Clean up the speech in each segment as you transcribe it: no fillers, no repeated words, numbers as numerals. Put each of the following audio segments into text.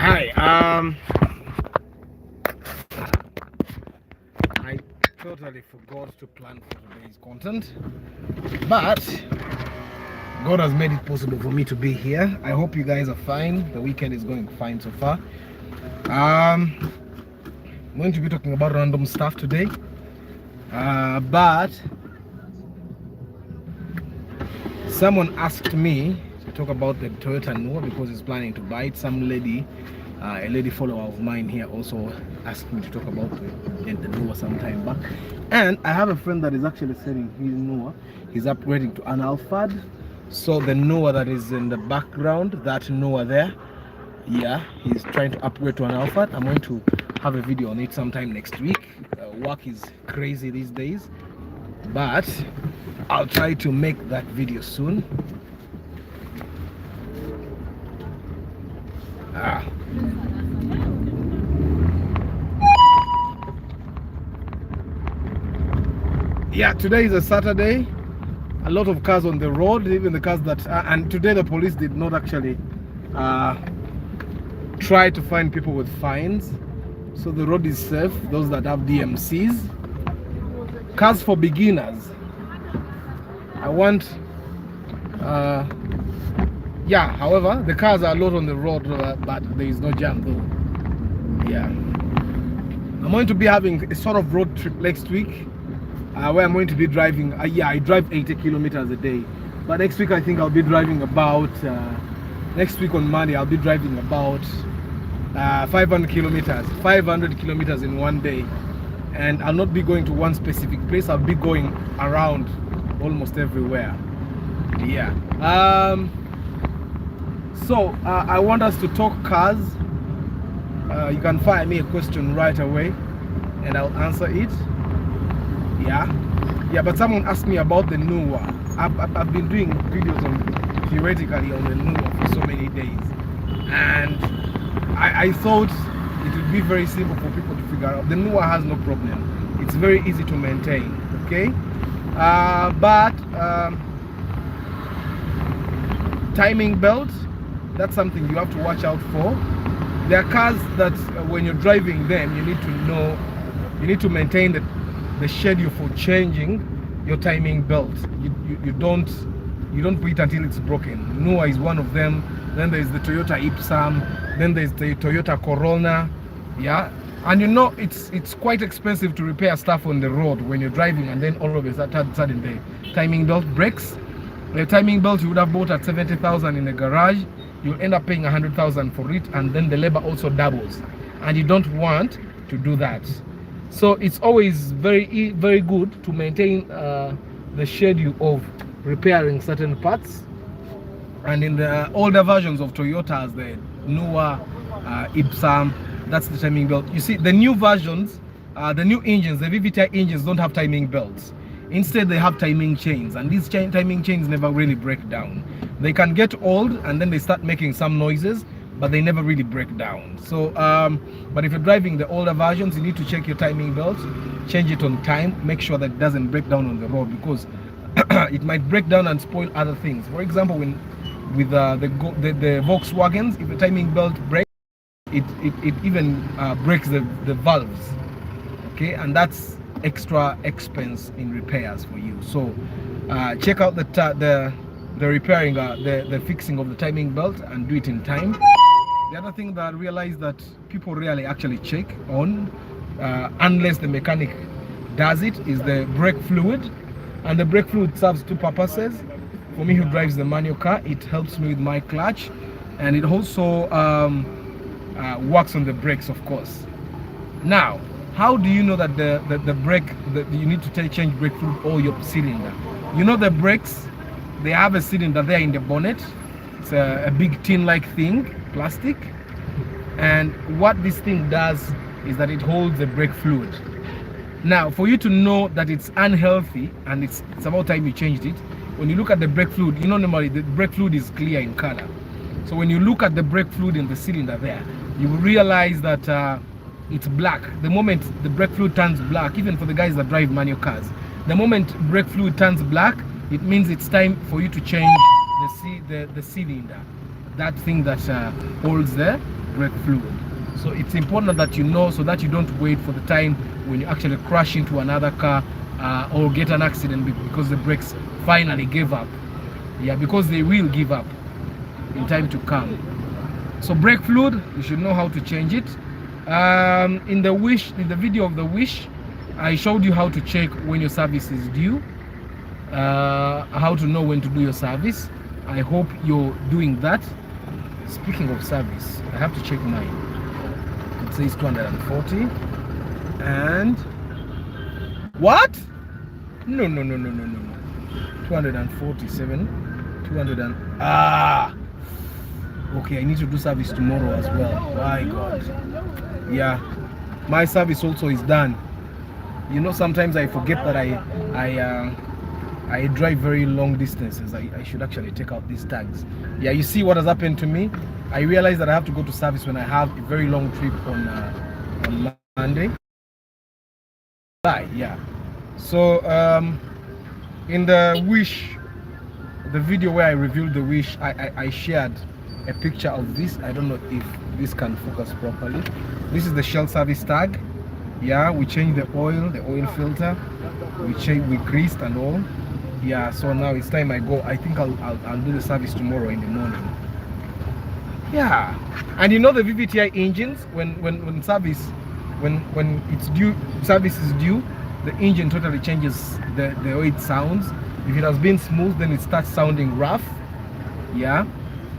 Hi, I totally forgot to plan for today's content, but God has made it possible for me to be here. I hope you guys are fine. The weekend is going fine so far. I'm going to be talking about random stuff today, but someone asked me to talk about the Toyota Noah because he's planning to buy it. Some lady, a lady follower of mine here, also asked me to talk about the Noah some time back. And I have a friend that is actually selling his Noah. He's upgrading to an Alphard. So the Noah that is in the background, that Noah there, yeah, he's trying to upgrade to an Alphard. I'm going to have a video on it sometime next week. Work is crazy these days, but I'll try to make that video soon. Yeah, today is a Saturday. A lot of cars on the road, even the cars that and today the police did not actually try to find people with fines, so the road is safe. Those that have DMCs, cars for beginners. I want yeah, however, the cars are a lot on the road, but there is no jam though. Yeah, I'm going to be having a sort of road trip next week, where I'm going to be driving. Yeah, I drive 80 kilometers a day, but next week I think I'll be driving about next week on Monday I'll be driving about 500 kilometers in one day, and I'll not be going to one specific place. I'll be going around almost everywhere. Yeah. So I want us to talk cars. You can fire me a question right away and I'll answer it. Yeah, but someone asked me about the Noah. I've been doing videos on theoretically on the Noah for so many days, and I thought it would be very simple for people to figure out. The Noah has no problem. It's very easy to maintain, okay? But timing belt, that's something you have to watch out for. There are cars that when you're driving them, you need to know, you need to maintain the schedule for changing your timing belt. You don't wait until it's broken. Noah is one of them. Then there's the Toyota Ipsam. Then there's the Toyota Corona. Yeah, and you know it's quite expensive to repair stuff on the road when you're driving, and then all of a sudden the timing belt breaks. The timing belt you would have bought at 70,000 in the garage, you'll end up paying 100,000 for it, and then the labor also doubles, and you don't want to do that. So it's always very good to maintain the schedule of repairing certain parts. And in the older versions of Toyotas, the Noah, Ipsam, that's the timing belt. You see, the new versions, the new engines, the VVTi engines don't have timing belts. Instead, they have timing chains, and these timing chains never really break down. They can get old and then they start making some noises, but they never really break down. So, but if you're driving the older versions, you need to check your timing belt, change it on time, make sure that it doesn't break down on the road, because it might break down and spoil other things. For example, with the Volkswagens, if the timing belt breaks, it even breaks the valves. Okay, and that's extra expense in repairs for you. So check out the repairing, the fixing of the timing belt, and do it in time. The other thing that I realized that people rarely actually check on, unless the mechanic does it, is the brake fluid. And the brake fluid serves two purposes. For me who drives the manual car, it helps me with my clutch, and it also works on the brakes, of course. Now, how do you know that the brake, you need to change brake fluid or your cylinder? You know, the brakes, they have a cylinder there in the bonnet. It's a big tin-like thing, plastic. And what this thing does is that it holds the brake fluid. Now, for you to know that it's unhealthy and it's about time you changed it, when you look at the brake fluid, you know, normally the brake fluid is clear in color. So when you look at the brake fluid in the cylinder there, you will realize that it's black. The moment the brake fluid turns black, even for the guys that drive manual cars, the moment brake fluid turns black, it means it's time for you to change the cylinder. that thing that holds the brake fluid. So it's important that you know, so that you don't wait for the time when you actually crash into another car or get an accident because the brakes finally gave up. Yeah, because they will give up in time to come. So brake fluid, you should know how to change it. In the video of the Wish, I showed you how to check when your service is due, how to know when to do your service. I hope you're doing that. Speaking of service, I have to check mine. It says 240 and what? No. 247, 200 and okay, I need to do service tomorrow as well. My God. Yeah, my service also is done. You know, sometimes I forget that I drive very long distances. I should actually take out these tags. Yeah, you see what has happened to me? I realized that I have to go to service when I have a very long trip on Monday. Yeah. So in the Wish, the video where I reviewed the Wish, I shared a picture of this. I don't know if this can focus properly. This is the Shell service tag. Yeah, we changed the oil filter, we greased and all. Yeah, so now it's time I go. I think I'll do the service tomorrow in the morning. Yeah, and you know the VVTi engines, when service, when it's due, service is due, the engine totally changes the way it sounds. If it has been smooth, then it starts sounding rough. Yeah,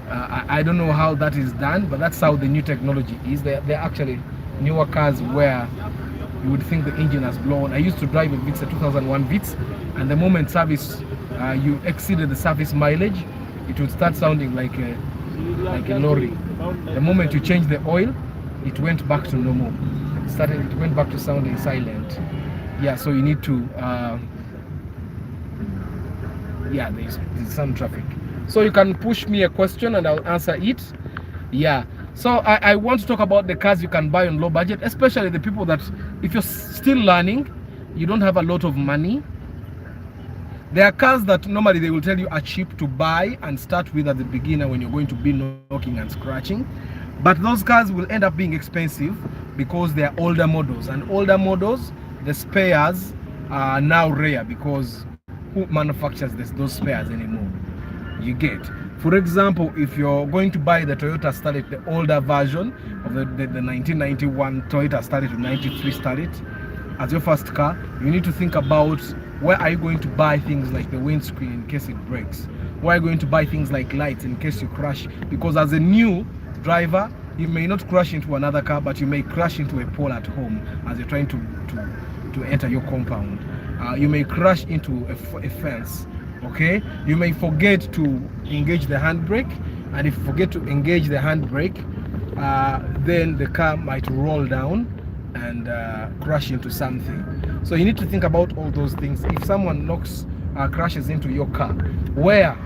I don't know how that is done, but that's how the new technology is. They're actually newer cars where you would think the engine has blown. I used to drive a Vitz, a 2001 Vitz, and the moment service you exceeded the service mileage, it would start sounding like a lorry. The moment you change the oil, it went back to normal. It went back to sounding silent. Yeah, so you need to yeah, there's some traffic, so you can push me a question and I'll answer it. Yeah, so I want to talk about the cars you can buy on low budget, especially the people that, if you're still learning, you don't have a lot of money. There are cars that normally they will tell you are cheap to buy and start with at the beginner when you're going to be knocking and scratching, but those cars will end up being expensive because they are older models, and older models, the spares are now rare because who manufactures those spares anymore? You get, for example, if you're going to buy the Toyota Starlet, the older version of the 1991 Toyota Starlet to 93 Starlet as your first car, you need to think about where are you going to buy things like the windscreen in case it breaks, where are you going to buy things like lights in case you crash, because as a new driver you may not crash into another car, but you may crash into a pole at home as you're trying to enter your compound. You may crash into a fence. Okay, you may forget to engage the handbrake, and if you forget to engage the handbrake, then the car might roll down and crash into something. So you need to think about all those things. If someone crashes into your car, where?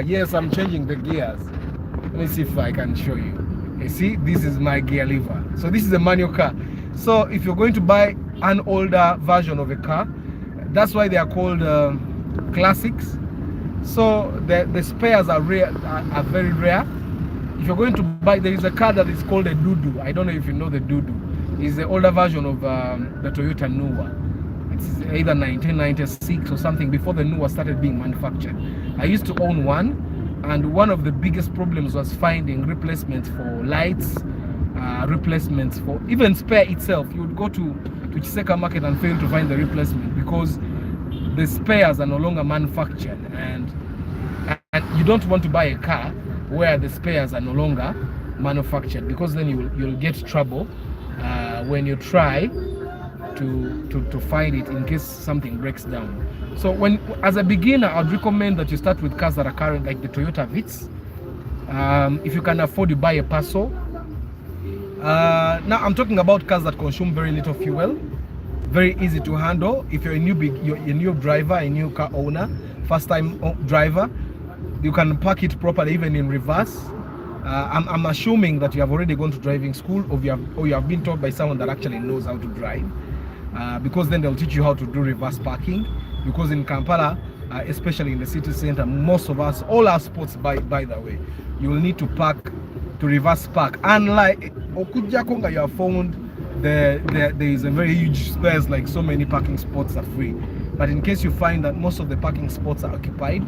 Yes, I'm changing the gears. Let me see if I can show you. You see, this is my gear lever. So this is a manual car. So if you're going to buy an older version of a car, that's why they are called classics. So the spares are rare, are very rare. If you're going to buy, there is a car that is called a Dudu. I don't know if you know the Dudu. It's the older version of the Toyota Nuwa. It's either 1996 or something, before the Nuwa started being manufactured. I used to own one, and one of the biggest problems was finding replacements for lights, replacements for even spare itself. You would go to Chiseka market and fail to find the replacement because the spares are no longer manufactured, and you don't want to buy a car where the spares are no longer manufactured, because then you'll get trouble when you try to find it in case something breaks down. So as a beginner, I'd recommend that you start with cars that are current, like the Toyota Vitz. If you can afford, you buy a Paso. Now I'm talking about cars that consume very little fuel, very easy to handle. If you're a new driver, a new car owner, first time driver, you can park it properly even in reverse. I'm assuming that you have already gone to driving school, or you have been taught by someone that actually knows how to drive, because then they'll teach you how to do reverse parking, because in Kampala especially in the city center. Most of us, all our spots, by the way, you will need to park, to reverse park. Unlike Okuja Konga, you have found there is a very huge space, like so many parking spots are free. But in case you find that most of the parking spots are occupied,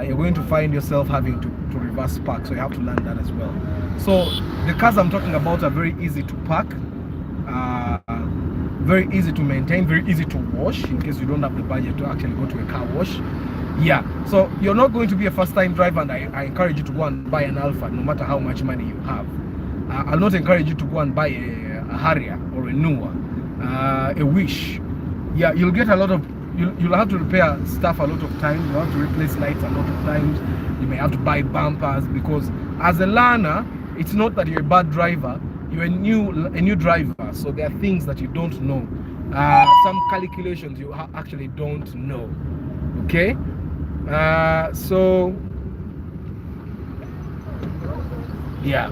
you're going to find yourself having to reverse park. So you have to learn that as well. So the cars I'm talking about are very easy to park, very easy to maintain, very easy to wash in case you don't have the budget to actually go to a car wash. Yeah, so you're not going to be a first-time driver, and I encourage you to go and buy an Alpha, no matter how much money you have. I'll not encourage you to go and buy a Harrier or a Nua, a Wish. Yeah, you'll get a lot of, you'll have to repair stuff a lot of times. You'll have to replace lights a lot of times. You may have to buy bumpers, because as a learner, it's not that you're a bad driver. You're a new driver, so there are things that you don't know. Some calculations you actually don't know. Okay, so yeah,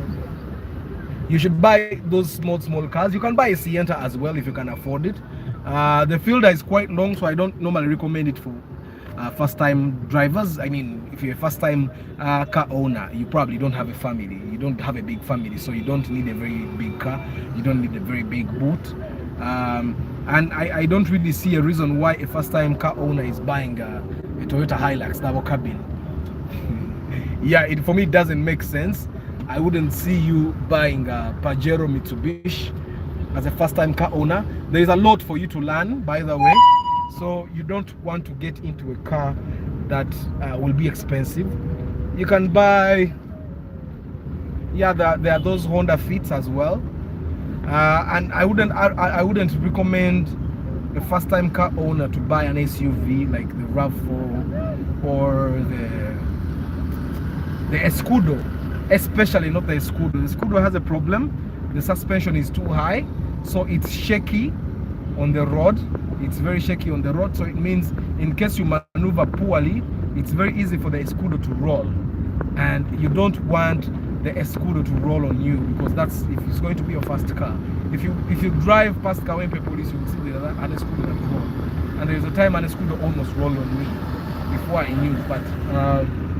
you should buy those small cars. You can buy a Sienta as well if you can afford it. The fielder is quite long, so I don't normally recommend it for first-time drivers. I mean, if you're a first-time car owner, you probably don't have a family. You don't have a big family, so you don't need a very big car. You don't need a very big boot. And I don't really see a reason why a first-time car owner is buying a Toyota Hilux double cabin. Yeah, for me, it doesn't make sense. I wouldn't see you buying a Pajero Mitsubishi as a first-time car owner. There is a lot for you to learn, by the way. So you don't want to get into a car that will be expensive. You can buy, yeah, there are those Honda Fits as well. And I wouldn't recommend a first-time car owner to buy an SUV like the RAV4 or the Escudo, especially not the Escudo. The Escudo has a problem. The suspension is too high, so it's shaky on the road. It's very shaky on the road, so it means in case you maneuver poorly, it's very easy for the Escudo to roll, and you don't want the Escudo to roll on you, because that's if it's going to be your first car. If you drive past Kawempe Police, you will see the an Escudo that roll, and there's a time an Escudo almost rolled on me before I knew. But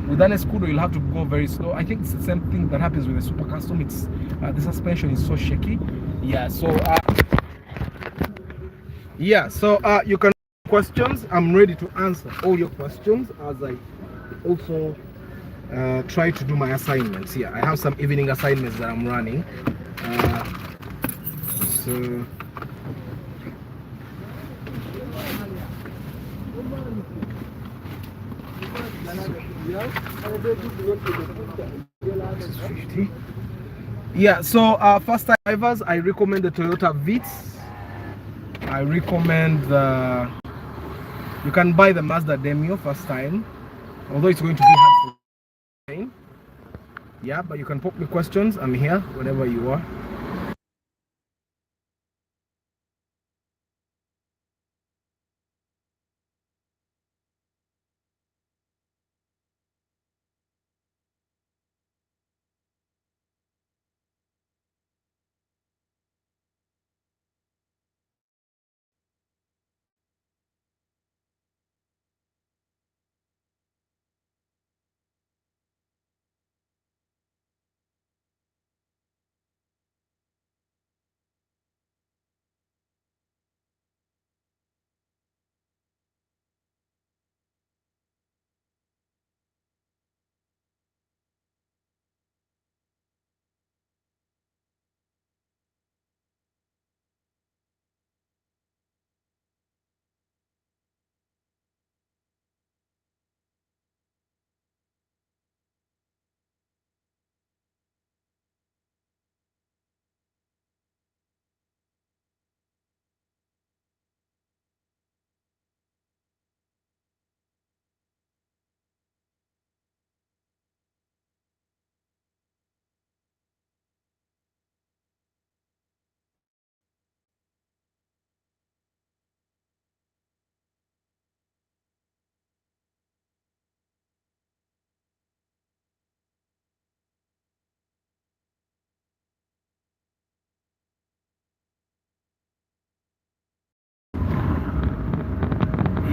with an Escudo, you'll have to go very slow. I think it's the same thing that happens with the Super Custom. It's the suspension is so shaky. Yeah, so you can questions. I'm ready to answer all your questions as I also try to do my assignments. Yeah, I have some evening assignments that I'm running. So yeah, so first time drivers, I recommend the Toyota Vitz. I recommend you can buy the Mazda Demio first time, although it's going to be hard for. Yeah, but you can pop me questions. I'm here whenever you are.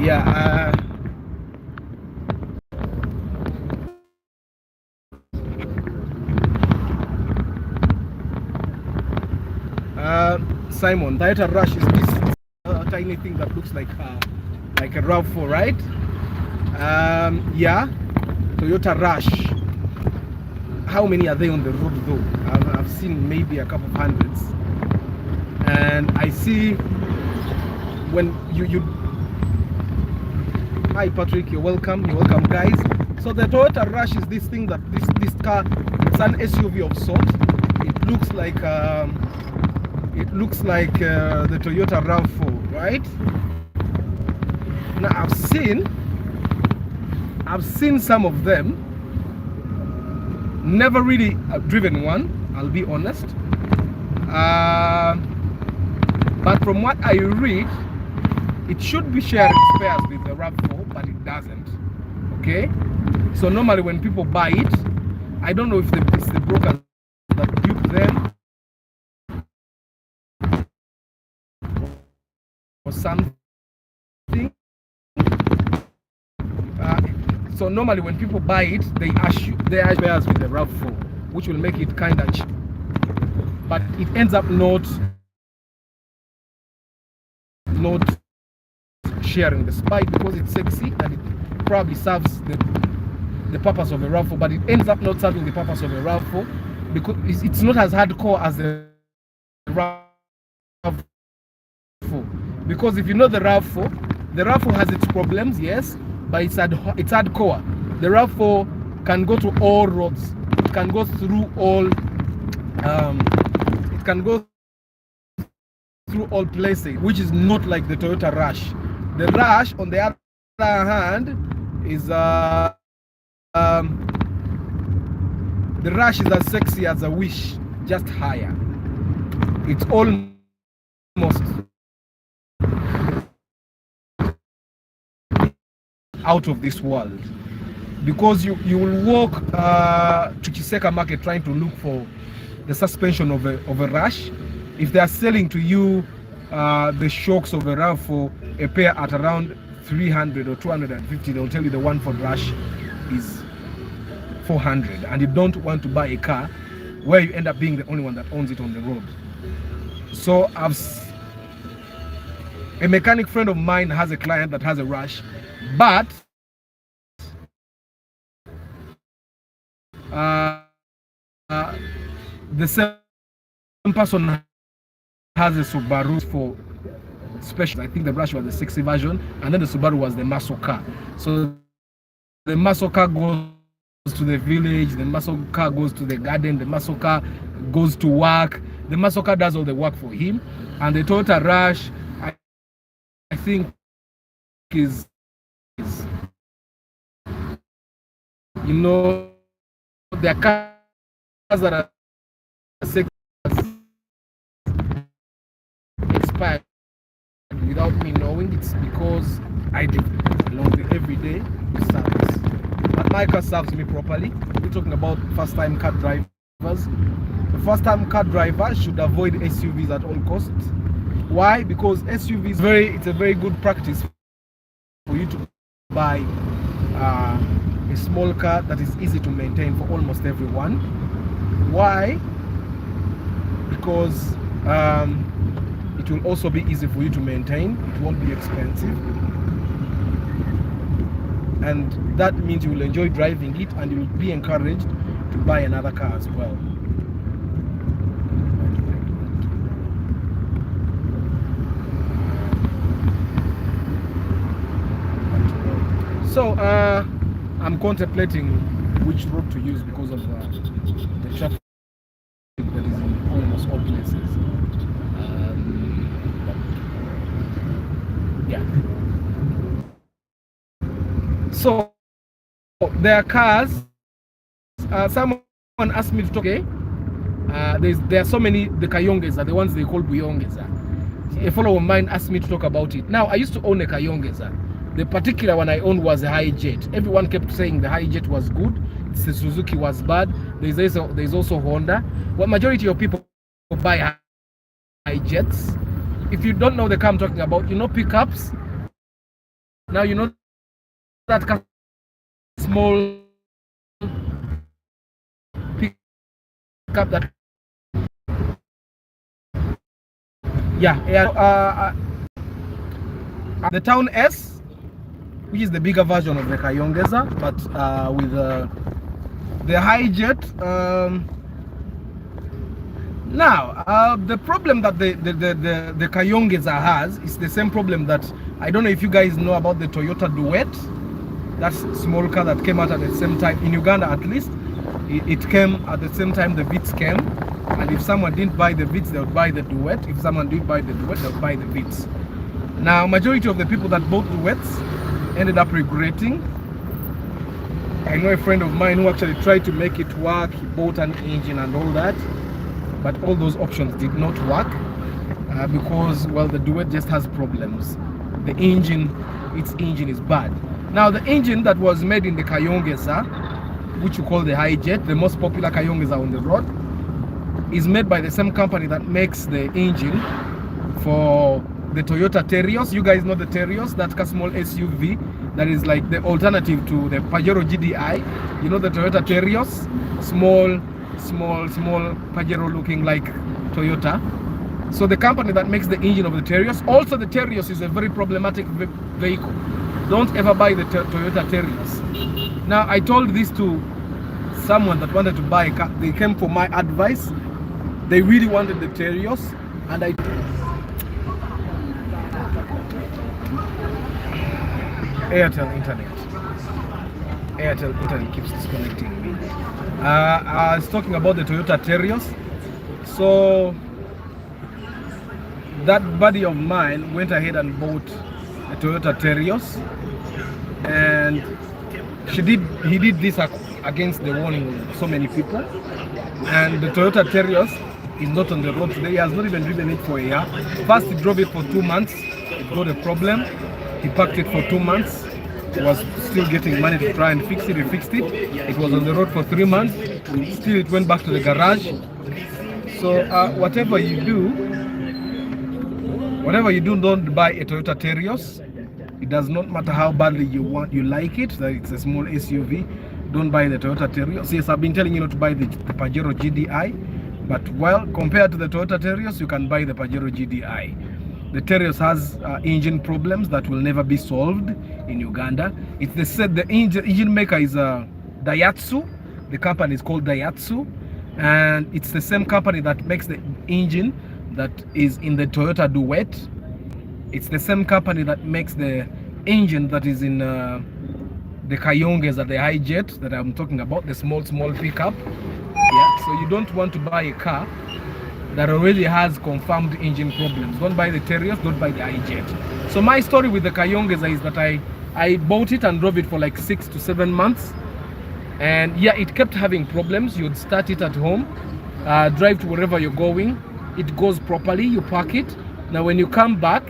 Yeah, Simon, Toyota Rush is this tiny thing that looks like a RAV4, right? Yeah, Toyota Rush. How many are they on the road though? I've seen maybe a couple of hundreds. And I see when you hi Patrick, you're welcome guys. So the Toyota Rush is this thing that this car, it's an SUV of sorts. It looks like the Toyota RAV4, right? Now I've seen some of them. Never really driven one, I'll be honest. But from what I read, it should be sharing spares with the RAV4, but it doesn't. Okay? So normally when people buy it, I don't know if it's the brokers that built them or something. So normally when people buy it, they are spares with the RAV4, which will make it kind of cheap. But it ends up not sharing the spike because it's sexy and it probably serves the purpose of a RAV4, but it ends up not serving the purpose of a RAV4 because it's not as hardcore as the RAV4. Because if you know the RAV4 has its problems, yes, but it's hardcore. The RAV4 can go to all roads. It can go through all places, which is not like the Toyota Rush. The Rush, on the other hand, is the Rush is as sexy as a Wish, just higher. It's almost out of this world, because you will walk to Chiseka market trying to look for the suspension of a Rush. If they are selling to you the shocks of a RAV4, a pair at around 300 or 250, they'll tell you the one for Rush is 400, and you don't want to buy a car where you end up being the only one that owns it on the road. So a mechanic friend of mine has a client that has a Rush, but the same person has a Subaru for special. I think the Rush was the sexy version, and then the Subaru was the muscle car. So the muscle car goes to the village, the muscle car goes to the garden, the muscle car goes to work. The muscle car does all the work for him, and the Toyota Rush, I think, is you know, there are cars that are expired without me knowing. It's because I do along the everyday service. But my car serves me properly. We're talking about first-time car drivers. The first-time car driver should avoid SUVs at all costs. Why? Because SUVs it's a very good practice for you to buy a small car that is easy to maintain for almost everyone. Why? Because it will also be easy for you to maintain. It won't be expensive, and that means you will enjoy driving it, and you will be encouraged to buy another car as well. So I'm contemplating which road to use because of the traffic that is in almost all places. Yeah. So there are cars. Someone asked me to talk. Okay, there are so many. The Kayonges are the ones they call Buyongeza. A follower of mine asked me to talk about it. Now I used to own a Kayongeza. The particular one I owned was a hijet. Everyone kept saying the hijet was good, the Suzuki was bad. There's also Honda. Well, majority of people buy hijets. If you don't know the car I'm talking about, you know pickups. Now you know that small pickup that The townace, which is the bigger version of the Kayongeza, but with the hijet. Now, the problem that the Kayongeza has is the same problem that, I don't know if you guys know about the Toyota Duet. That's small car that came out at the same time in Uganda, at least. It came at the same time the Vitz came, and if someone didn't buy the Vitz, they would buy the Duet. If someone did buy the Duet, they would buy the Vitz. Now, majority of the people that bought Duets ended up regretting. I know a friend of mine who actually tried to make it work. He bought an engine and all that, but all those options did not work because, well, the Duet just has problems. The engine, its engine is bad. Now, the engine that was made in the Kayongeza, which you call the hijet, the most popular Kayongeza on the road, is made by the same company that makes the engine for the Toyota Terios. You guys know the Terios, that small SUV that is like the alternative to the Pajero GDI. You know the Toyota Terios, small Pajero looking like Toyota. So the company that makes the engine of the Terios, also the Terios is a very problematic vehicle. Don't ever buy the Toyota Terios. Now, I told this to someone that wanted to buy a car. They came for my advice. They really wanted the Terios, and I Airtel internet keeps disconnecting me. I was talking about the Toyota Terios. So that buddy of mine went ahead and bought a Toyota Terios, and he did this against the warning of so many people. And the Toyota Terios is not on the road today. He has not even driven it for a year. First, he drove it for 2 months. It got a problem. He parked it for 2 months. He was still getting money to try and fix it. He fixed it. It was on the road for 3 months. Still, it went back to the garage. So whatever you do, don't buy a Toyota Terios. It does not matter how badly you like it, that it's a small SUV. Don't buy the Toyota Terios. Yes, I've been telling you not to buy the Pajero GDI, but well, compared to the Toyota Terios, you can buy the Pajero GDI. The Terios has engine problems that will never be solved in Uganda. They said the engine maker is Daihatsu. The company is called Daihatsu, and it's the same company that makes the engine that is in the Toyota Duet. It's the same company that makes the engine that is in the Kayongeza, the hijet that I'm talking about, the small pickup. Yeah, so you don't want to buy a car that already has confirmed engine problems. Don't buy the Terios, don't buy the hijet. So my story with the Kayongeza is that I bought it and drove it for like 6 to 7 months. And yeah, it kept having problems. You'd start it at home, drive to wherever you're going. It goes properly, you park it. Now when you come back,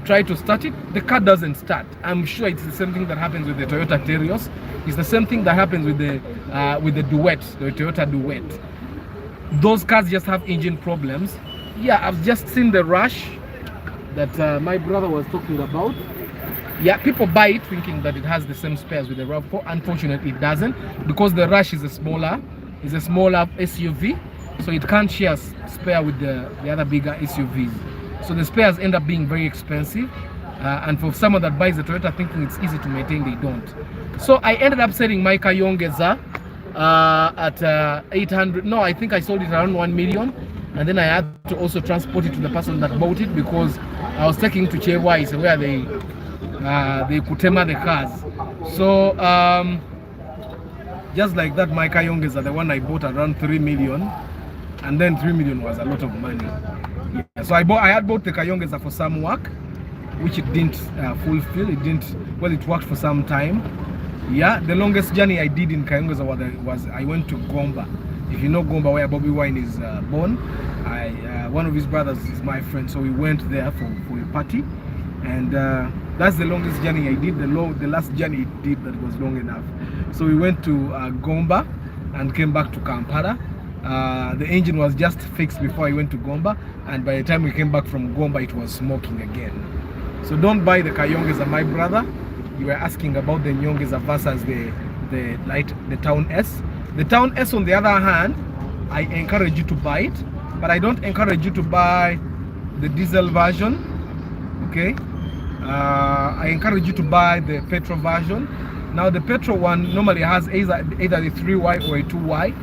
try to start it, the car doesn't start. I'm sure it's the same thing that happens with the Toyota Terios. It's the same thing that happens with the Duet, the Toyota Duet. Those cars just have engine problems. Yeah, I've just seen the Rush that my brother was talking about. Yeah, people buy it thinking that it has the same spares with the RAV4. Unfortunately, it doesn't, because the Rush is a smaller SUV, so it can't share spare with the other bigger SUVs. So the spares end up being very expensive, and for someone that buys the Toyota thinking it's easy to maintain, they don't. So I ended up selling my Kayongeza at 800. No, I think I sold it around 1 million, and then I had to also transport it to the person that bought it, because I was taking to Chewai, where they kutema the cars. So just like that, my Kayongeza, the one I bought around 3 million, and then 3 million was a lot of money. Yeah. So I had bought the Kayongeza for some work, which it didn't fulfill. It worked for some time. Yeah, the longest journey I did in Kayongeza was I went to Gomba. If you know Gomba, where Bobby Wine is born, one of his brothers is my friend, so we went there for a party, and that's the longest journey I did. The last journey it did that was long enough. So we went to Gomba and came back to Kampala. The engine was just fixed before I went to Gomba, and by the time we came back from Gomba, it was smoking again. So don't buy the Kayongeza, my brother. You were asking about the Nyongeza versus the townace. The townace, on the other hand, I encourage you to buy it, but I don't encourage you to buy the diesel version. Okay, I encourage you to buy the petrol version. Now the petrol one normally has either a 3Y or a 2Y.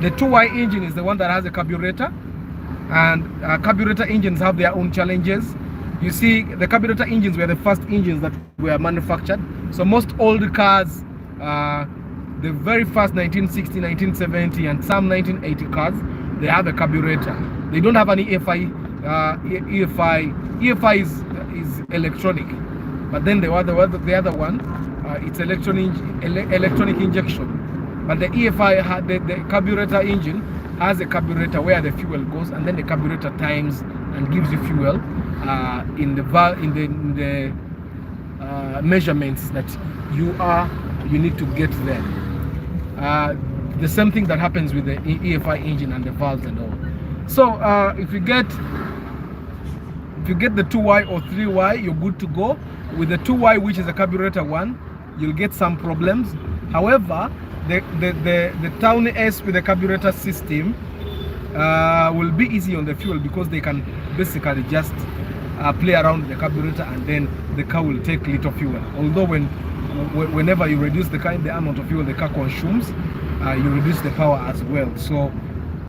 The 2Y engine is the one that has a carburetor, and carburetor engines have their own challenges. You see, the carburetor engines were the first engines that were manufactured. So most old cars, the very first 1960, 1970, and some 1980 cars, they have a carburetor. They don't have any EFI. EFI is electronic, but then the other one, it's electronic injection. But the EFI, the carburetor engine has a carburetor where the fuel goes, and then the carburetor times and gives you fuel in the measurements that you need to get there. The same thing that happens with the EFI engine and the valves and all. So if you get the 2Y or 3Y, you're good to go. With the 2Y, which is a carburetor one, you'll get some problems. However, the townace with the carburetor system will be easy on the fuel, because they can basically just play around with the carburetor, and then the car will take little fuel. Although whenever you reduce the amount of fuel the car consumes, you reduce the power as well. So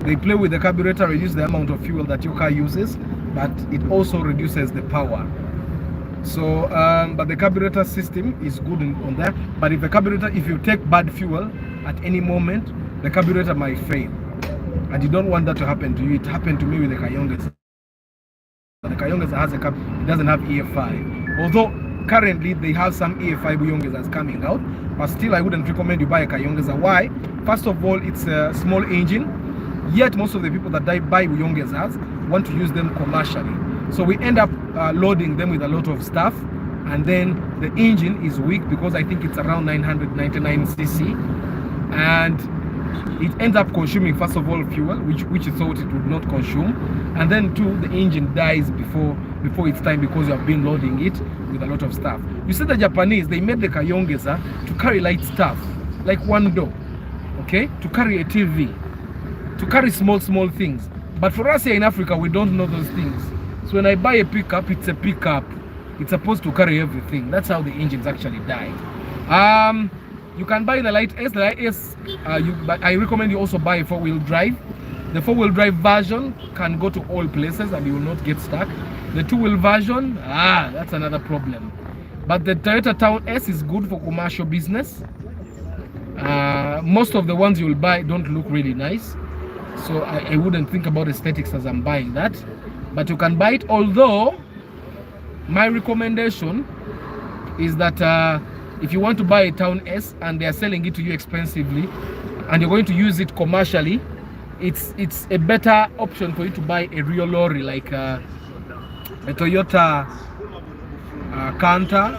they play with the carburetor, reduce the amount of fuel that your car uses, but it also reduces the power. So but the carburetor system is good on that. But if you take bad fuel at any moment, the carburetor might fail, and you don't want that to happen to you. It happened to me with the Kayongeza. The Kayongeza has it doesn't have EFI, although currently they have some EFI Buyongezas coming out, but still I wouldn't recommend you buy a Kayongeza. Why? First of all, it's a small engine, yet most of the people that buy Buyongezas want to use them commercially. So we end up loading them with a lot of stuff, and then the engine is weak, because I think it's around 999 cc, and it ends up consuming, first of all, fuel, which you thought it would not consume, and then two, the engine dies before its time, because you have been loading it with a lot of stuff. You see, the Japanese, they made the Kayongeza to carry light stuff, like one door, okay, to carry a TV, to carry small things. But for us here in Africa, we don't know those things. So when I buy a pickup, it's a pickup. It's supposed to carry everything. That's how the engines actually die. You can buy the Light S. The Light S, but I recommend you also buy a 4-wheel drive. The 4-wheel drive version can go to all places and you will not get stuck. The 2-wheel version, that's another problem. But the Toyota townace is good for commercial business. Most of the ones you will buy don't look really nice, so I wouldn't think about aesthetics as I'm buying that. But you can buy it, although my recommendation is that if you want to buy a townace and they are selling it to you expensively and you're going to use it commercially, it's a better option for you to buy a real lorry, like a Toyota Canter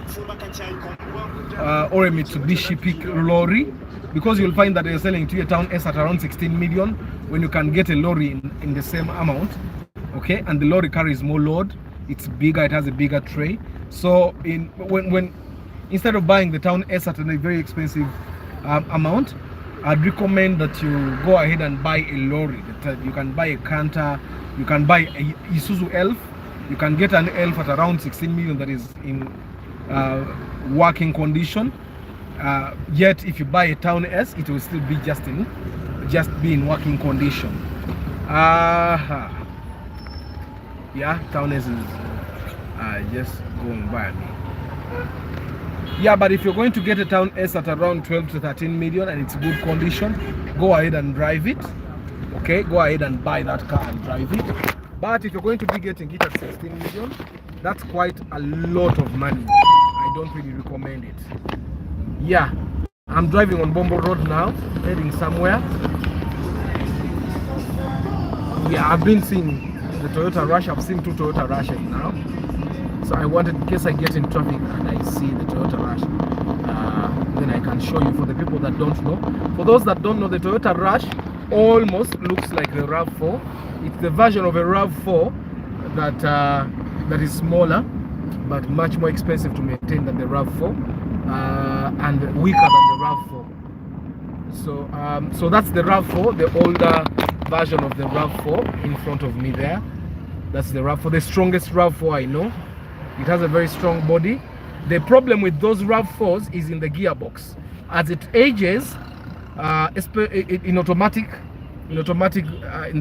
or a Mitsubishi Peak lorry, because you'll find that they're selling to you a townace at around 16 million when you can get a lorry in the same amount. Okay, and the lorry carries more load, it's bigger, it has a bigger tray. So when instead of buying the townace at a very expensive amount, I'd recommend that you go ahead and buy a lorry. You can buy a Canter, you can buy a Isuzu Elf, you can get an Elf at around 16 million that is in working condition. Yet if you buy a townace, it will still be just be in working condition. Yeah, townace is just going by me. Yeah, but if you're going to get a townace at around 12 to 13 million and it's good condition, go ahead and drive it. Okay, go ahead and buy that car and drive it. But if you're going to be getting it at 16 million, that's quite a lot of money. I don't really recommend it. Yeah, I'm driving on Bombo Road now, heading somewhere. Yeah, I've been seeing the Toyota Rush. I've seen 2 Toyota Rushes now. So I wanted, in case I get in traffic and I see the Toyota Rush, then I can show you for the people that don't know. For those that don't know, the Toyota Rush almost looks like the RAV4. It's the version of a RAV4 that is smaller, but much more expensive to maintain than the RAV4, and weaker than the RAV4. So that's the RAV4, the older version of the RAV4 in front of me there. That's the RAV4, the strongest RAV4 I know. It has a very strong body. The problem with those RAV4s is in the gearbox. As it ages, in the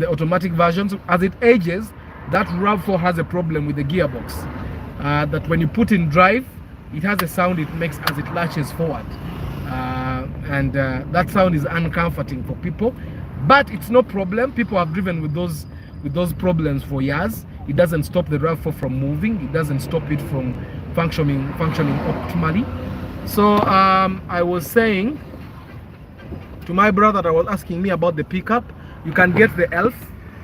automatic versions, as it ages, that RAV4 has a problem with the gearbox. That when you put in drive, it has a sound it makes as it lashes forward. And that sound is uncomforting for people. But it's no problem. People have driven with those problems for years. It doesn't stop the RAV4 from moving. It doesn't stop it from functioning optimally. So I was saying to my brother that was asking me about the pickup, you can get the elf.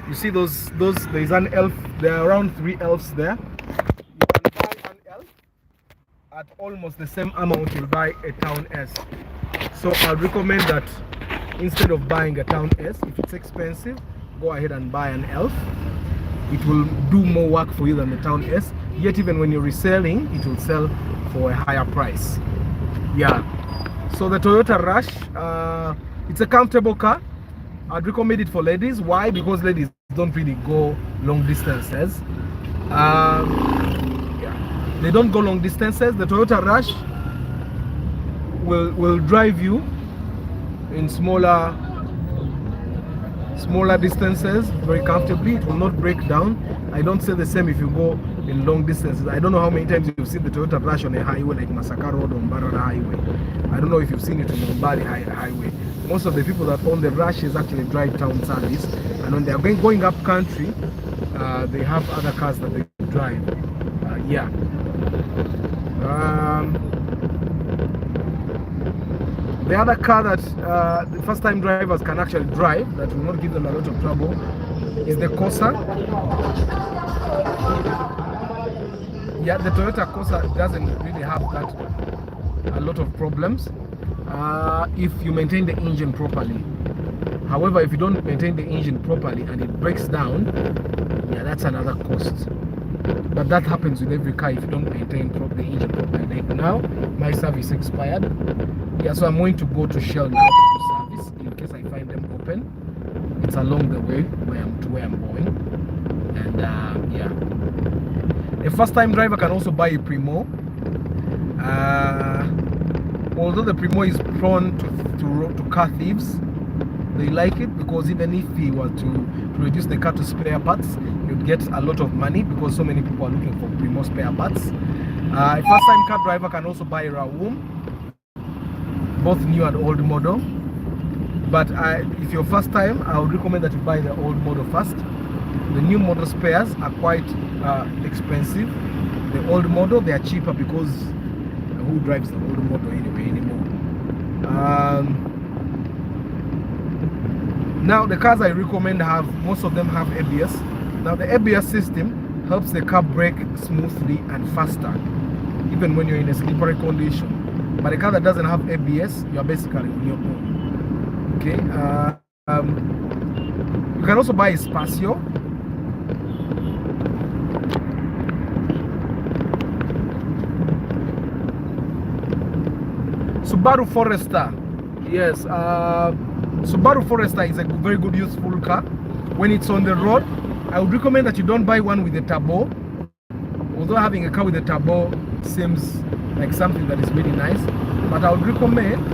You see those there is an elf. There are around 3 elves there. You can buy an elf at almost the same amount you'll buy a townace. So I'll recommend that instead of buying a townace, if it's expensive, go ahead and buy an elf. It will do more work for you than the townace. Yet even when you're reselling, it will sell for a higher price. Yeah. So the Toyota Rush, it's a comfortable car. I'd recommend it for ladies. Why? Because ladies don't really go long distances. Yeah. They don't go long distances. The Toyota Rush will drive you in smaller distances very comfortably. It will not break down. I don't say the same if you go in long distances. I don't know how many times you've seen the Toyota Rush on a highway like Masaka Road or Mbarara Highway. I don't know if you've seen it on the Mbari Highway. Most of the people that own the Rushes actually drive town service, and when they're going up country, they have other cars that they drive. Yeah. The other car that the first-time drivers can actually drive, that will not give them a lot of trouble, is the Corsa. Yeah, the Toyota Corsa doesn't really have a lot of problems if you maintain the engine properly. However, if you don't maintain the engine properly and it breaks down, yeah, that's another cost. But that happens with every car if you don't maintain the engine properly. Like now, my service expired. Yeah, so I'm going to go to Shell now to do service in case I find them open. It's along the way to where I'm going. And yeah, a first-time driver can also buy a Primo. Although the Primo is prone to car thieves, they like it because even if he were to reduce the car to spare parts, you'd get a lot of money because so many people are looking for Primo spare parts. A first-time car driver can also buy a Rawum, both new and old model. But if you're first time, I would recommend that you buy the old model first. The new model spares are quite expensive. The old model, they are cheaper because who drives the old model anymore? Now the cars I recommend most of them have ABS. Now the ABS system helps the car brake smoothly and faster, even when you're in a slippery condition. But a car that doesn't have ABS, you are basically on your own. Okay. You can also buy a Spacio. Subaru Forestor. Yes. Subaru Forestor is a very good, useful car. When it's on the road, I would recommend that you don't buy one with a turbo. Although having a car with a turbo seems like something that is really nice, but I would recommend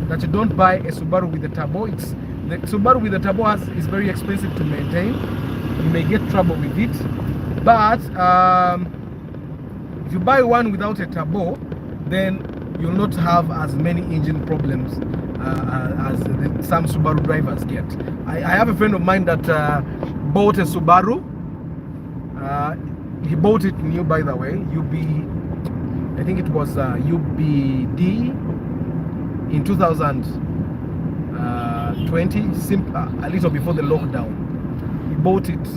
that you don't buy a Subaru with a turbo. The Subaru with a turbo is very expensive to maintain. You may get trouble with it, but if you buy one without a turbo, then you'll not have as many engine problems as some Subaru drivers get. I have a friend of mine that bought a Subaru. He bought it new, by the way, I think it was UBD in 2020, a little before the lockdown. He bought it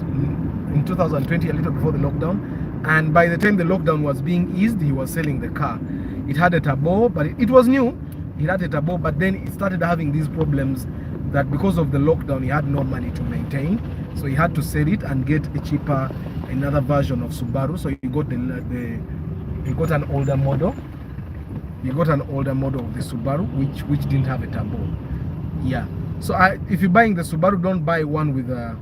in 2020, a little before the lockdown, and by the time the lockdown was being eased, he was selling the car. It had a turbo, but it was new. It had a turbo, but then it started having these problems that because of the lockdown, he had no money to maintain, so he had to sell it and get another version of Subaru. So he got he got an older model. He got an older model of the Subaru, which didn't have a turbo. Yeah. So if you're buying the Subaru, don't buy one with a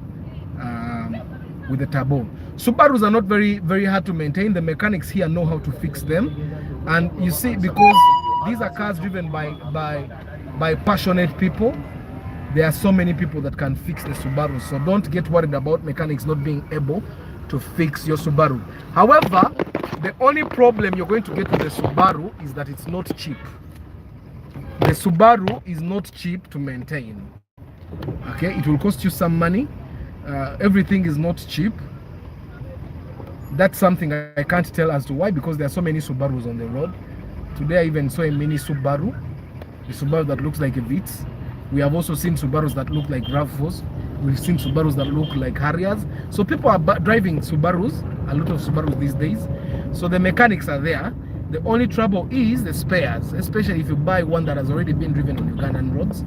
with the turbo. Subarus are not very hard to maintain. The mechanics here know how to fix them, and you see, because these are cars driven by passionate people, there are so many people that can fix the Subaru. So don't get worried about mechanics not being able to fix your Subaru. However, the only problem you're going to get with the Subaru is that it's not cheap. The Subaru is not cheap to maintain. Okay, it will cost you some money. Everything is not cheap. That's something I can't tell as to why, because there are so many Subarus on the road. Today I even saw a mini Subaru, the Subaru that looks like a Vitz. We have also seen Subarus that look like RAV4s. We've seen Subarus that look like Harriers. So people are driving Subarus, a lot of Subarus these days. So the mechanics are there. The only trouble is the spares, especially if you buy one that has already been driven on Ugandan roads.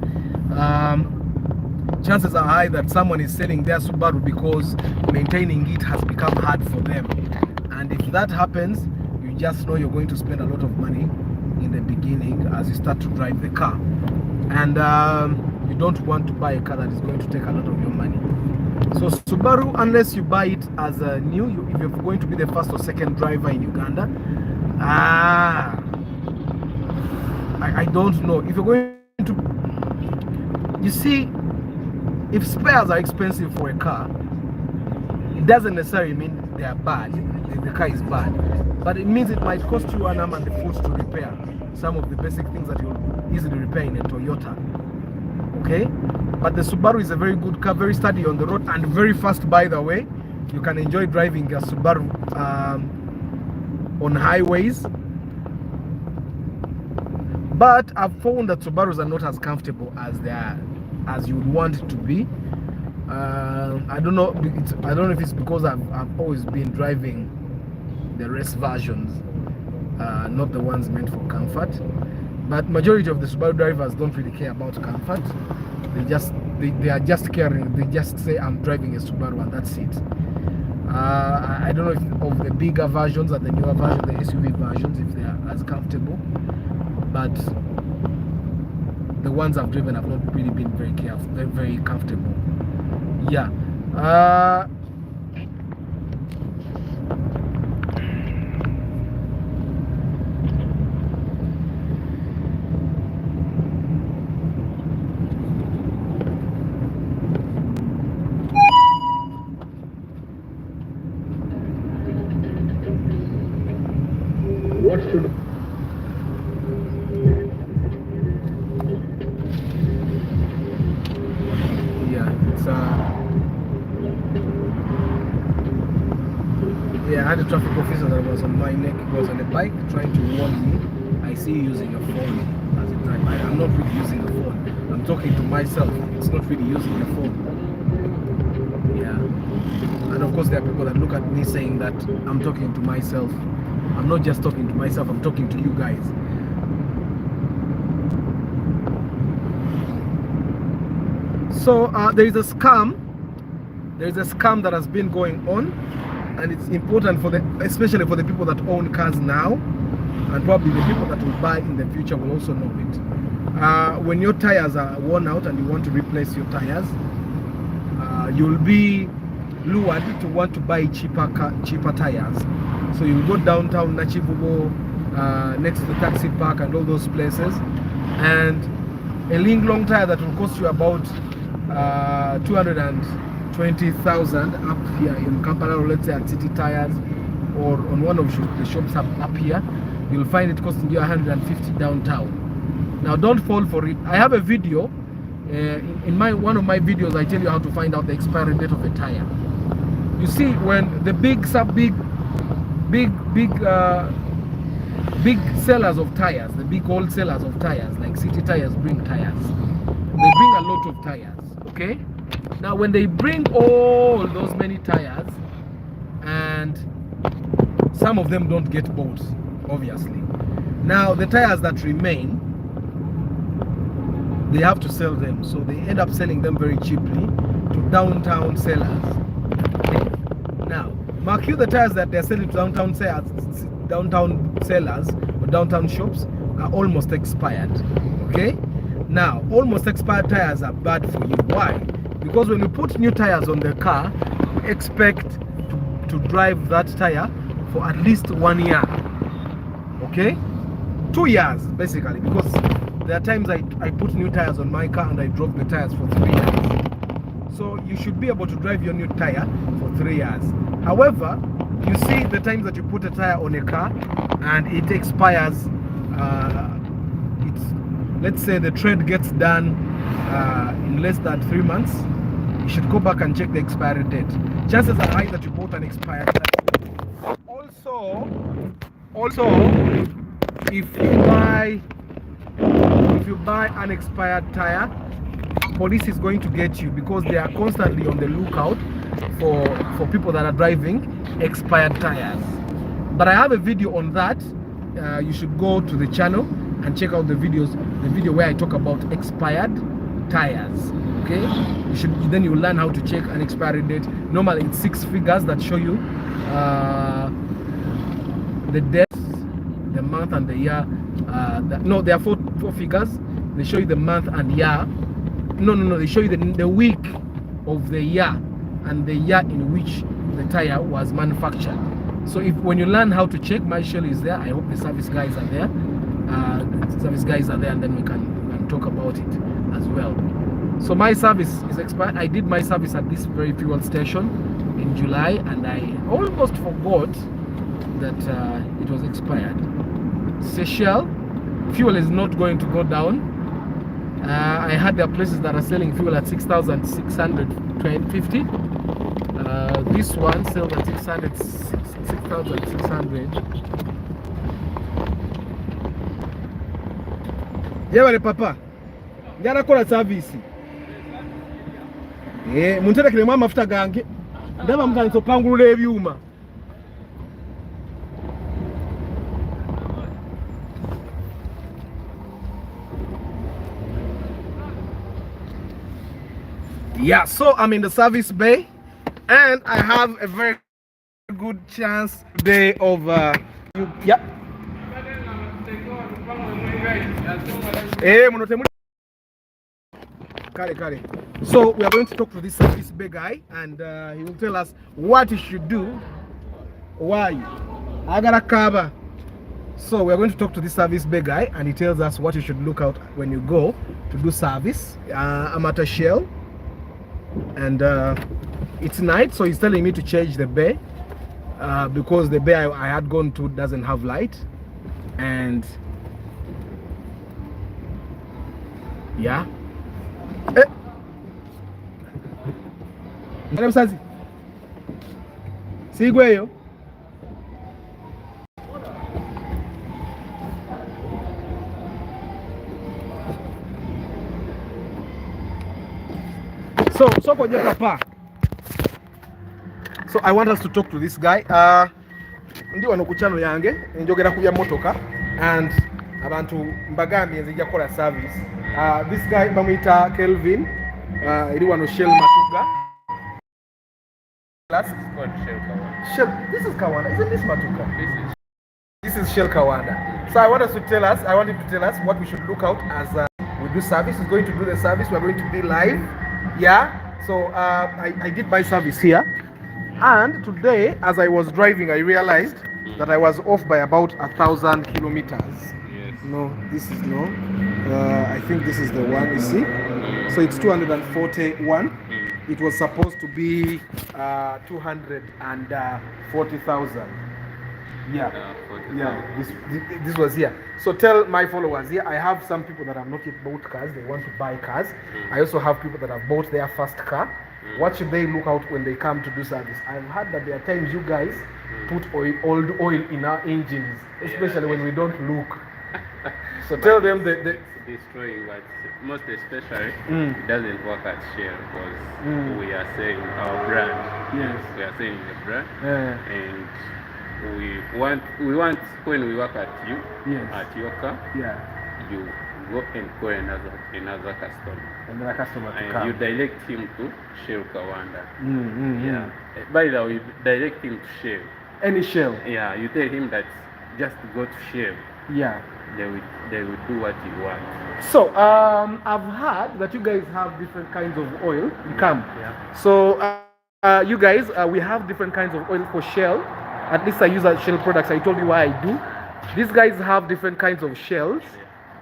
Chances are high that someone is selling their Subaru because maintaining it has become hard for them. And if that happens, you just know you're going to spend a lot of money in the beginning as you start to drive the car. And you don't want to buy a car that is going to take a lot of your money. So Subaru, unless you buy it as a new, if you're going to be the first or second driver in Uganda, I don't know. If you're going to, you see, if spares are expensive for a car, it doesn't necessarily mean they are bad. The car is bad, but it means it might cost you an arm and a foot to repair some of the basic things that you'll easily repair in a Toyota. Okay, but the Subaru is a very good car, very sturdy on the road, and very fast, by the way. You can enjoy driving a Subaru on highways. But I've found that Subarus are not as comfortable as they are, as you would want it to be. I don't know if it's because I've always been driving the race versions, not the ones meant for comfort. But majority of the Subaru drivers don't really care about comfort. They are just caring. They just say, I'm driving a Subaru, and that's it. I don't know if of the bigger versions and the newer versions, the SUV versions, if they are as comfortable. But the ones I've driven have not really been very careful. They're very comfortable. Yeah. What should yeah, I had a traffic officer that was on my neck. He was on a bike trying to warn me. I see you using a phone as a driver. I'm not really using a phone. I'm talking to myself. It's not really using a phone. Yeah. And of course there are people that look at me saying that I'm talking to myself. I'm not just talking to myself, I'm talking to you guys. So there is a scam that has been going on, and it's important for especially for the people that own cars now, and probably the people that will buy in the future will also know it. When your tires are worn out and you want to replace your tires, you'll be lured to want to buy cheaper tires. So you go downtown Nachibugo, next to the taxi park and all those places, and a Linglong tire that will cost you about 220,000 up here in Kampala, or let's say at City Tires, or on one of the shops up here, you'll find it costing you 150 downtown. Now don't fall for it. I have a video. In one of my videos, I tell you how to find out the expiry date of a tire. You see, when the big sellers of tires, the big wholesalers of tires, like City Tires, bring tires. They bring a lot of tires, okay? Now when they bring all those many tires, and some of them don't get bought, obviously. Now the tires that remain, they have to sell them, so they end up selling them very cheaply to downtown sellers. Okay? Now, mark you, the tires that they're selling to downtown sellers or downtown shops are almost expired. Okay? Now, almost expired tires are bad for you. Why? Because when you put new tires on the car, expect to drive that tire for at least 1 year. Okay, 2 years basically, because there are times I put new tires on my car and I drop the tires for 3 years. So you should be able to drive your new tire for 3 years. However, you see the times that you put a tire on a car and it expires, let's say the tread gets done in less than 3 months, you should go back and check the expiry date. Chances are high that you bought an expired tire. Also, if you buy an expired tire, police is going to get you, because they are constantly on the lookout for people that are driving expired tires. But I have a video on that. You should go to the channel and check out the video where I talk about expired tires. Okay, then you learn how to check an expiry date. Normally it's 6 figures that show you the date, the month and the year. No, there are four figures. They show you the month and year. No, they show you the week of the year and the year in which the tire was manufactured. So when you learn how to check, my Shell is there. I hope the service guys are there. And then we can talk about it as well. So my service is expired. I did my service at this very fuel station in July, and I almost forgot that it was expired. Shell fuel is not going to go down. I heard there are places that are selling fuel at 6,650. This one sells at 6,600. Yabale papa, njana kola service. Munterekere mu amafuta gange. Ndaba mutandise opangulula ebyuma. Yeah, so I'm in the service bay and I have a very good chance today of yeah. So we are going to talk to this service bay guy, and he will tell us what he should do. Why? I got a cover. So we are going to talk to this service bay guy, and he tells us what you should look out when you go to do service. I'm at a Shell, and it's night, so he's telling me to change the bay because the bay I had gone to doesn't have light. And yeah. Sigweyo. So I want us to talk to this guy. Ndi wano ku channel yange njogera ku bya motoka, and abantu mbagambye nzija kola service. This guy bamwita Kelvin, eri wano Shell Matuga. This is called Shell Kawanda. This is Kawanda, isn't this Matuga? This is Shell Kawanda. So I want him to tell us what we should look out as we do service. He's going to do the service. We're going to be live. Yeah. So I did my service here, and today as I was driving, I realized that I was off by about 1,000 kilometers. Yes. No, this is no. I think this is the one you see. So it's 241. It was supposed to be 240,000. Yeah. This was here. So tell my followers here, I have some people that have not yet bought cars. They want to buy cars. I also have people that have bought their first car. What should they look out when they come to do service? I've heard that there are times you guys put old oil in our engines, especially when we don't look. So tell them that destroying, but most especially it doesn't work at Shell because we are selling our brand. Yes. We are selling the brand, and we want when we work at you, at your car, you go and call another customer. Another customer to and come. You direct him to Shell Kawanda. Yeah. By the way, you direct him to Shell. Any Shell. Yeah. You tell him that just go to Shell. Yeah. They will do what you want. So I've heard that you guys have different kinds of oil. You come. Yeah. So You guys, we have different kinds of oil for Shell. At least I use Shell products. I told you why I do. These guys have different kinds of shells.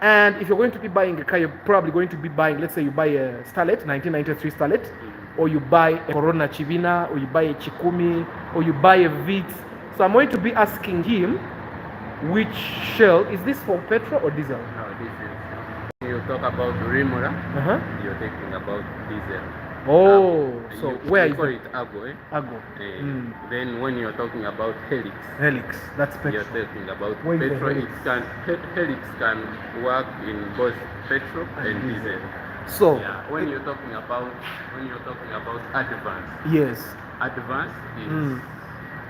And if you're going to be buying a car, you're probably going to be buying, let's say you buy a Starlet, 1993 Starlet, or you buy a Corona Chivina, or you buy a Chikumi, or you buy a Vitz. So I'm going to be asking him which Shell. Is this for petrol or diesel? No, this is. You talk about Remora, you're talking about diesel. Oh, so where you is call it? it Ago, eh? Ago. Then when you're talking about Helix, That's petrol. you're talking about Where is the petrol. Helix? Helix can work in both petrol and diesel. So when you're talking about advance, yes, advance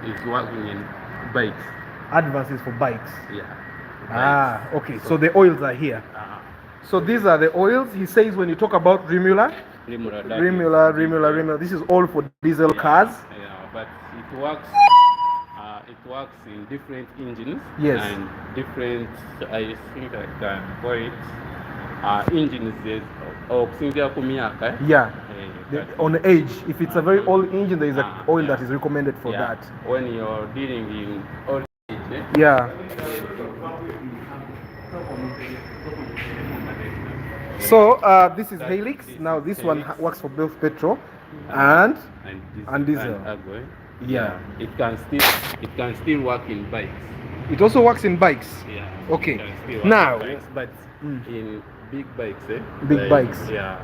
is working in bikes. Advance is for bikes. Bikes. Okay. So the oils are here. So these are the oils. He says when you talk about Remula, this is all for diesel cars. Yeah, but it works. It works in different engines. Yes. And different. I think I can call it. Engines is Yeah. On age, if it's a very old engine, there is an oil that is recommended for that. When you're dealing in old age. Yeah. So this is Helix. Now this one works for both petrol and diesel. Yeah. It can still work in bikes. It also works in bikes. Yeah. Okay. Now, but in big bikes, big bikes. Yeah.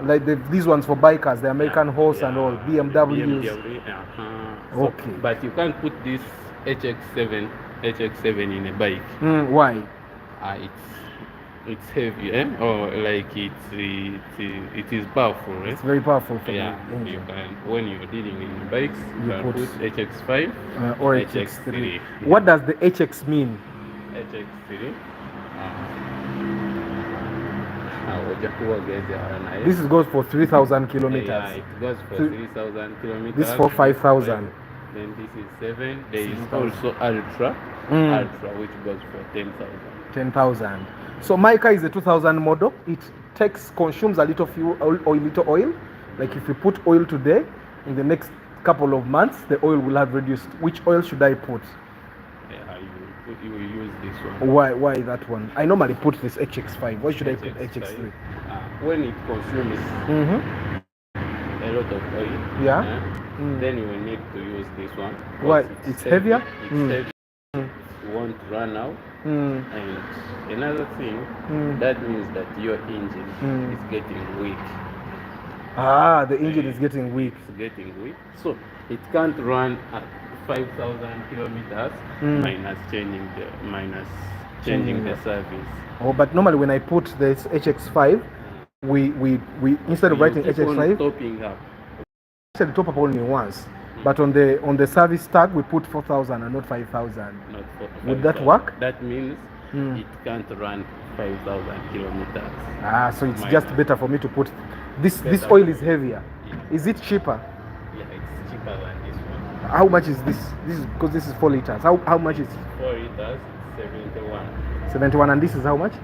Like these ones for bikers, the American Horse and all, BMWs. Okay. But you can't put this HX7 in a bike. Why? It's heavy, or like it is powerful, right? It's very powerful for you can, when you're dealing in bikes, you can put HX5 or HX3. What does the HX mean? HX3. This goes for 3,000 kilometers. Yeah, it goes for 3,000 kilometers. This for 5,000. Then this is 7. There is also Ultra, which goes for 10,000. 10,000. So my car is a 2000 model. It consumes a little fuel or little oil. Like if you put oil today, in the next couple of months, the oil will have reduced. Which oil should I put? Yeah, you will use this one. Why that one? I normally put this HX5. Why should I put HX3? When it consumes a lot of oil, then you will need to use this one. Why? It's heavier? It's heavy. You won't run out. And another thing, that means that your engine is getting weak. The engine is getting weak. It's getting weak. So it can't run at 5,000 kilometers minus changing the service. Oh, but normally when I put this HX5, we instead of writing HX5, topping up. Actually top up only once. But on the service tag we put 4,000 and not 5,000. Would that work? That means it can't run 5,000 kilometers. So it's just better for me to put this. This oil is heavier. Is it cheaper? Yeah, it's cheaper than this one. How much is this? This is because this is 4 liters. How much is it? 4 liters, 71. 71, and this is how much?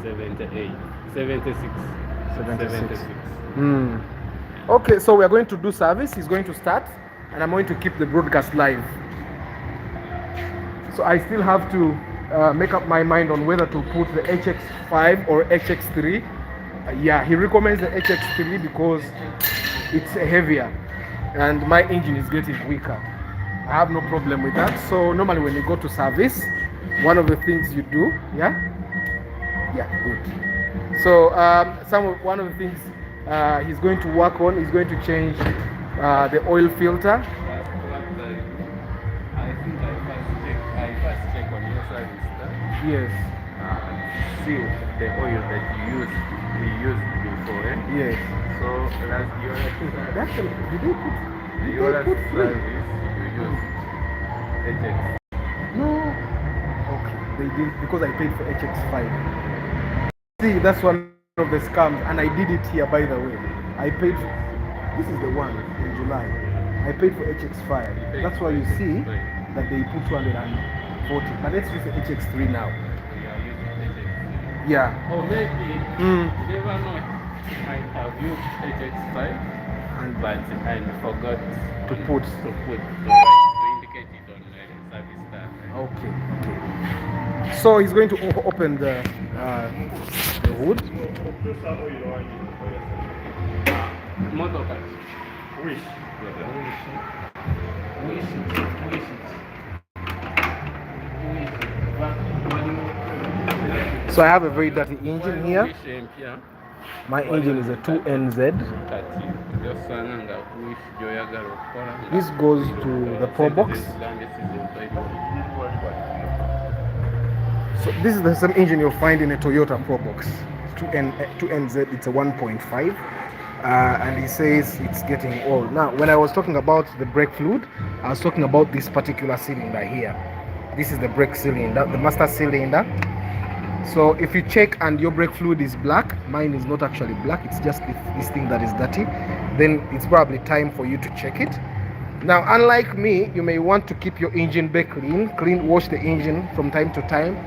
78. 76. 76. Okay, so we are going to do service. He's going to start, and I'm going to keep the broadcast live. So I still have to make up my mind on whether to put the HX5 or HX3. He recommends the HX3 because it's heavier and my engine is getting weaker. I have no problem with that. So normally when you go to service, one of the things you do, good. So one of the things he's going to work on is going to change the oil filter. I think I first check on your service. Yes. See the oil that you used before. Yes. So last year, actually, did they put service you used HX? No. Okay, they did because I paid for HX5. See, that's one of the scams, and I did it here, by the way. I paid. This is the one in July. I paid for HX5. That's why you see that they put 240. But let's use the HX3 now. Yeah. Or maybe you never know. I have used HX5. but I forgot to put to indicate it on the service tab. Okay. So he's going to open the hood. Motor Wish. So I have a very dirty engine here. My engine is a 2NZ. This goes to the Pro Box. So this is the same engine you'll find in a Toyota Pro Box. 2NZ, it's a 1.5. And he says it's getting old. Now, when I was talking about the brake fluid, I was talking about this particular cylinder here. This is the brake cylinder, the master cylinder. So if you check and your brake fluid is black, mine is not actually black, it's just this thing that is dirty, then it's probably time for you to check it. Now, unlike me, you may want to keep your engine bay clean, wash the engine from time to time.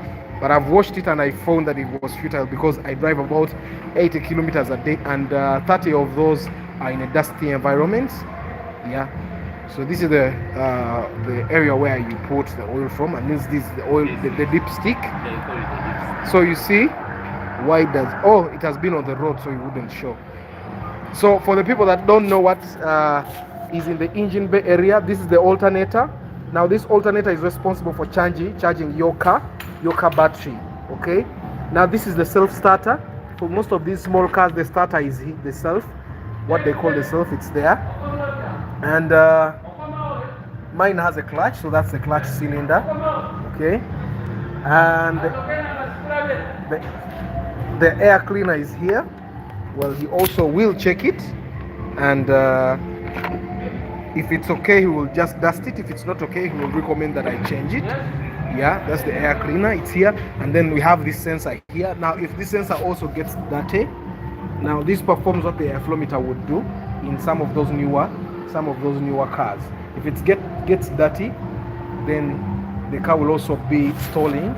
But I've washed it and I found that it was futile because I drive about 80 kilometers a day and 30 of those are in a dusty environment. Yeah. So this is the area where you put the oil from, and this is the oil, the dipstick. So you see why it does. Oh, it has been on the road, so it wouldn't show. So for the people that don't know what is in the engine bay area, this is the alternator. Now this alternator is responsible for charging your car battery. Okay. Now this is the self starter. For most of these small cars, the starter is the self, what they call the self. It's there, and mine has a clutch, so that's the clutch cylinder. Okay, and the air cleaner is here. Well, he also will check it, and if it's okay, he will just dust it. If it's not okay, he will recommend that I change it. Yeah, that's the air cleaner. It's here, and then we have this sensor here. Now, if this sensor also gets dirty, now this performs what the airflow meter would do in some of those newer cars. If it gets dirty, then the car will also be stalling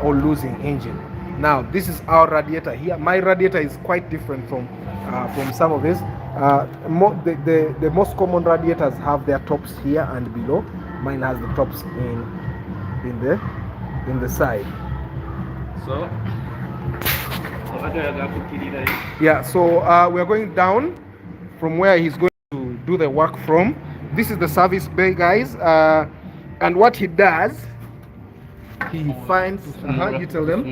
or losing engine. Now, this is our radiator here. My radiator is quite different from some of these. The most common radiators have their tops here and below. Mine has the tops in the side. So yeah, so we are going down from where he's going to do the work from. This is the service bay, guys, and what he does, he finds you tell them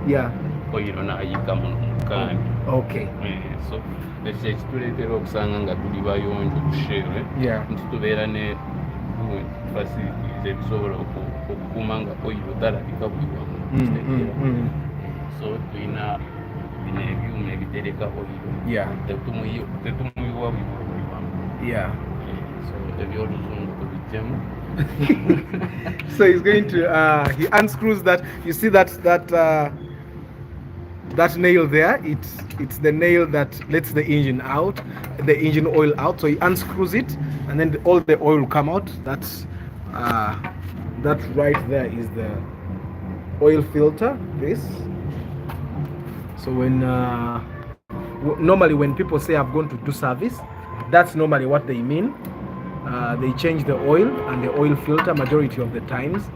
yeah. Okay. So ekituleetera okusanga nga tuli bayonjo ku Shell, nti tubeera ne facilities ebisobola okukuuma nga oyiro talabika buli wamu. So tulina bino ebyuma ebitereka oyiro tetumuyiwa buli wamu. So ebyoluzungu tubiggyamu. So he's going to he unscrews that. You see that nail there, it's the nail that lets the engine out, the engine oil out. So he unscrews it, and then all the oil will come out. That's that right there is the oil filter. This. So when normally when people say I've gone to do service, that's normally what they mean. They change the oil and the oil filter majority of the times.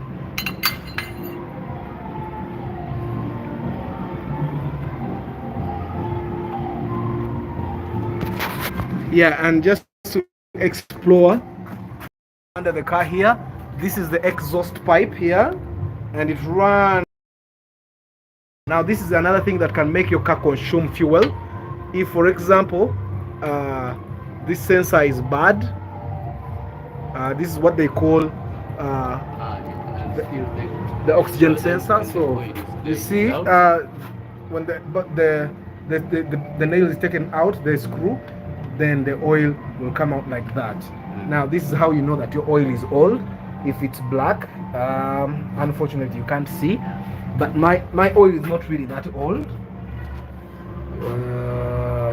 Yeah, and just to explore under the car here, this is the exhaust pipe here, and it runs. Now this is another thing that can make your car consume fuel. If, for example, this sensor is bad, this is what they call the oxygen sensor. So you see, when the nail is taken out, the screw, then the oil will come out like that. Now this is how you know that your oil is old. If it's black, unfortunately you can't see, but my oil is not really that old.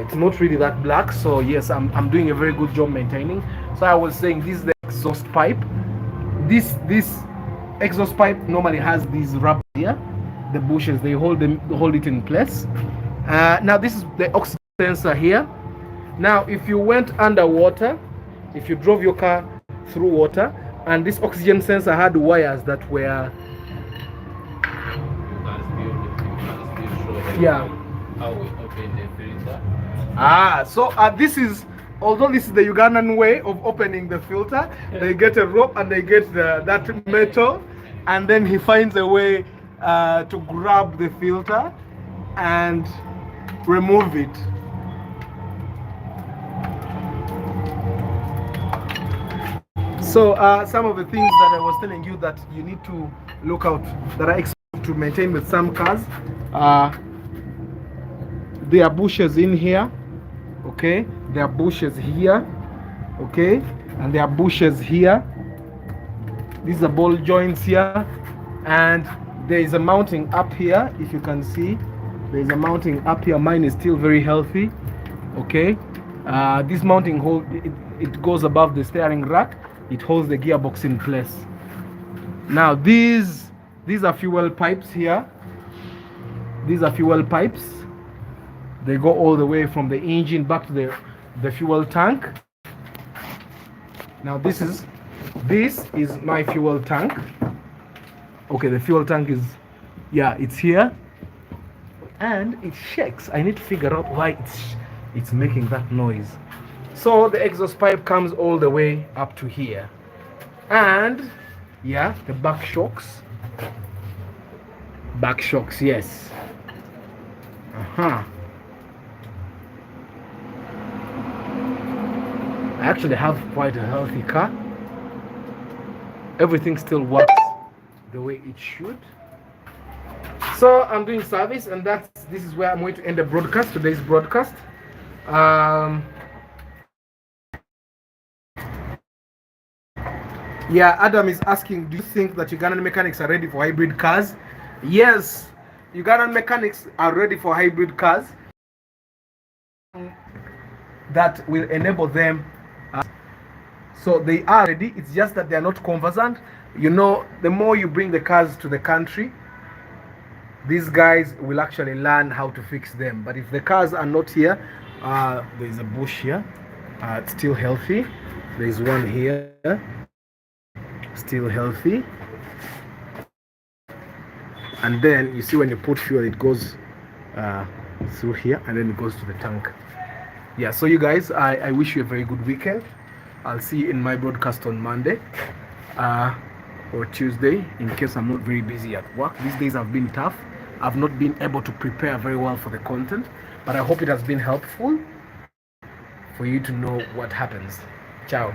It's not really that black, so yes, I'm doing a very good job maintaining. So I was saying, this is the exhaust pipe. This exhaust pipe normally has these rubber here, the bushes, they hold it in place. Now this is the oxygen sensor here. Now if you went underwater, if you drove your car through water, and this oxygen sensor had wires that were how we open the filter. So this is, although this is the Ugandan way of opening the filter, they get a rope and they get that metal, and then he finds a way to grab the filter and remove it. So some of the things that I was telling you that you need to look out, that are expected to maintain with some cars, there are bushes in here, okay? There are bushes here, okay? And there are bushes here. These are ball joints here, and there is a mounting up here. If you can see, there is a mounting up here. Mine is still very healthy, okay? This mounting hold, it goes above the steering rack. It holds the gearbox in place. Now these are fuel pipes here. These are fuel pipes. They go all the way from the engine back to the fuel tank. Now this is my fuel tank. Okay, the fuel tank is, it's here, and it shakes. I need to figure out why it's making that noise. So the exhaust pipe comes all the way up to here, and the back shocks, yes. I actually have quite a healthy car. Everything still works the way it should. So I'm doing service, and this is where I'm going to end the broadcast, today's broadcast. Adam is asking, do you think that Ugandan mechanics are ready for hybrid cars? Yes, Ugandan mechanics are ready for hybrid cars that will enable them. So they are ready. It's just that they are not conversant. You know, the more you bring the cars to the country, these guys will actually learn how to fix them. But if the cars are not here, there is a bush here. It's still healthy. There is one here, still healthy. And then you see when you put fuel, it goes through here, and then it goes to the tank. So you guys, I wish you a very good weekend. I'll see you in my broadcast on Monday or Tuesday, in case I'm not very busy at work. These days have been tough. I've not been able to prepare very well for the content, but I hope it has been helpful for you to know what happens. Ciao.